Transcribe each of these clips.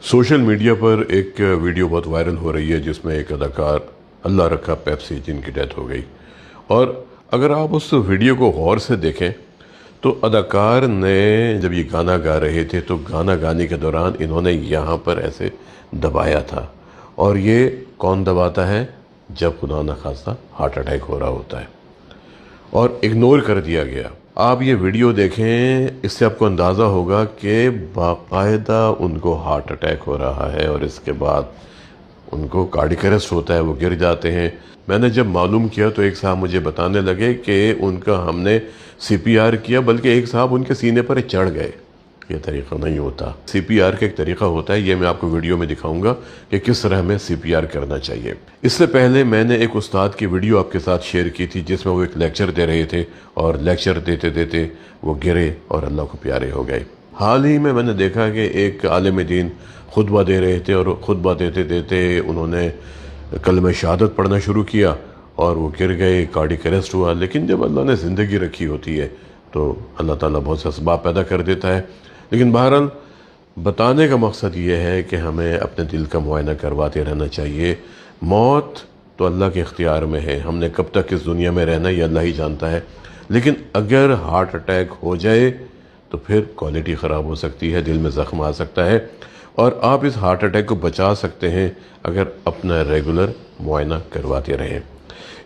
Social media पर एक video बहुत वायरल हो रही है जिसमें एक अदाकार अल्लाह रखा पेप्सी जिनकी डेथ हो गई। और अगर आप उस वीडियो को गौर से देखें तो अदाकार ने जब ये गाना गा रहे थे तो गाना गाने के दौरान इन्होंने यहाँ पर ऐसे दबाया था। और ये कौन दबाता है? जब खुदा न खास्ता हार्ट अटैक हो रहा होता है, और इग्नोर कर दिया गया। आप ये वीडियो देखें, इससे आपको अंदाज़ा होगा कि बाकायदा उनको हार्ट अटैक हो रहा है और इसके बाद उनको कार्डियक अरेस्ट होता है, वो गिर जाते हैं। मैंने जब मालूम किया तो एक साहब मुझे बताने लगे कि उनका हमने CPR किया, बल्कि एक साहब उनके सीने पर चढ़ गए। ये तरीक़ा नहीं होता। CPR का एक तरीक़ा होता है, ये मैं आपको वीडियो में दिखाऊंगा कि किस तरह हमें CPR करना चाहिए। इससे पहले मैंने एक उस्ताद की वीडियो आपके साथ शेयर की थी जिसमें वो एक लेक्चर दे रहे थे और लेक्चर देते देते वो गिरे और अल्लाह को प्यारे हो गए। हाल ही में मैंने देखा कि एक आलिम दीन खुतबा दे रहे थे और खुतबा देते देते उन्होंने कलमे शहादत पढ़ना शुरू किया और वो गिर गए, कार्डियक अरेस्ट हुआ। लेकिन जब अल्लाह ने ज़िंदगी रखी होती है तो अल्लाह ताला बहुत से असबाब पैदा कर देता है। लेकिन बहरहाल बताने का मकसद ये है कि हमें अपने दिल का मुआयना करवाते रहना चाहिए। मौत तो अल्लाह के इख्तियार में है, हमने कब तक इस दुनिया में रहना ये अल्लाह ही जानता है। लेकिन अगर हार्ट अटैक हो जाए तो फिर क्वालिटी ख़राब हो सकती है, दिल में ज़ख्म आ सकता है। और आप इस हार्ट अटैक को बचा सकते हैं अगर अपना रेगुलर मुआयना करवाते रहें।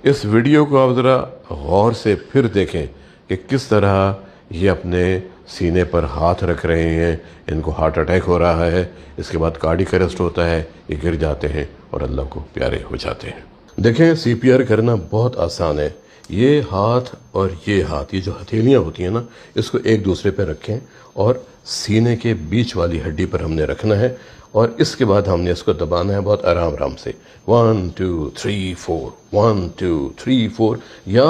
इस वीडियो को आप ज़रा गौर से फिर देखें कि किस तरह ये अपने सीने पर हाथ रख रहे हैं, इनको हार्ट अटैक हो रहा है, इसके बाद कार्डियक अरेस्ट होता है, ये गिर जाते हैं और अल्लाह को प्यारे हो जाते हैं। देखें, CPR करना बहुत आसान है। ये हाथ और ये हाथ, ये जो हथेलियाँ होती हैं ना, इसको एक दूसरे पर रखें और सीने के बीच वाली हड्डी पर हमने रखना है और इसके बाद हमने इसको दबाना है बहुत आराम आराम से। 1 2 3 4, 1 2 3 4, या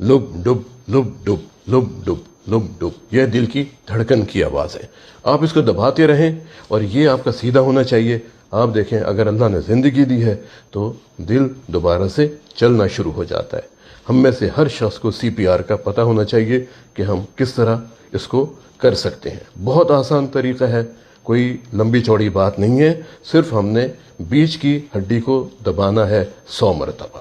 लुब डुब लुब डुब लुब डुब लुब डुब, यह दिल की धड़कन की आवाज़ है। आप इसको दबाते रहें और ये आपका सीधा होना चाहिए। आप देखें, अगर अल्लाह ने ज़िंदगी दी है तो दिल दोबारा से चलना शुरू हो जाता है। हम में से हर शख्स को CPR का पता होना चाहिए कि हम किस तरह इसको कर सकते हैं। बहुत आसान तरीका है, कोई लंबी चौड़ी बात नहीं है। सिर्फ हमने बीच की हड्डी को दबाना है 100 मरतबा।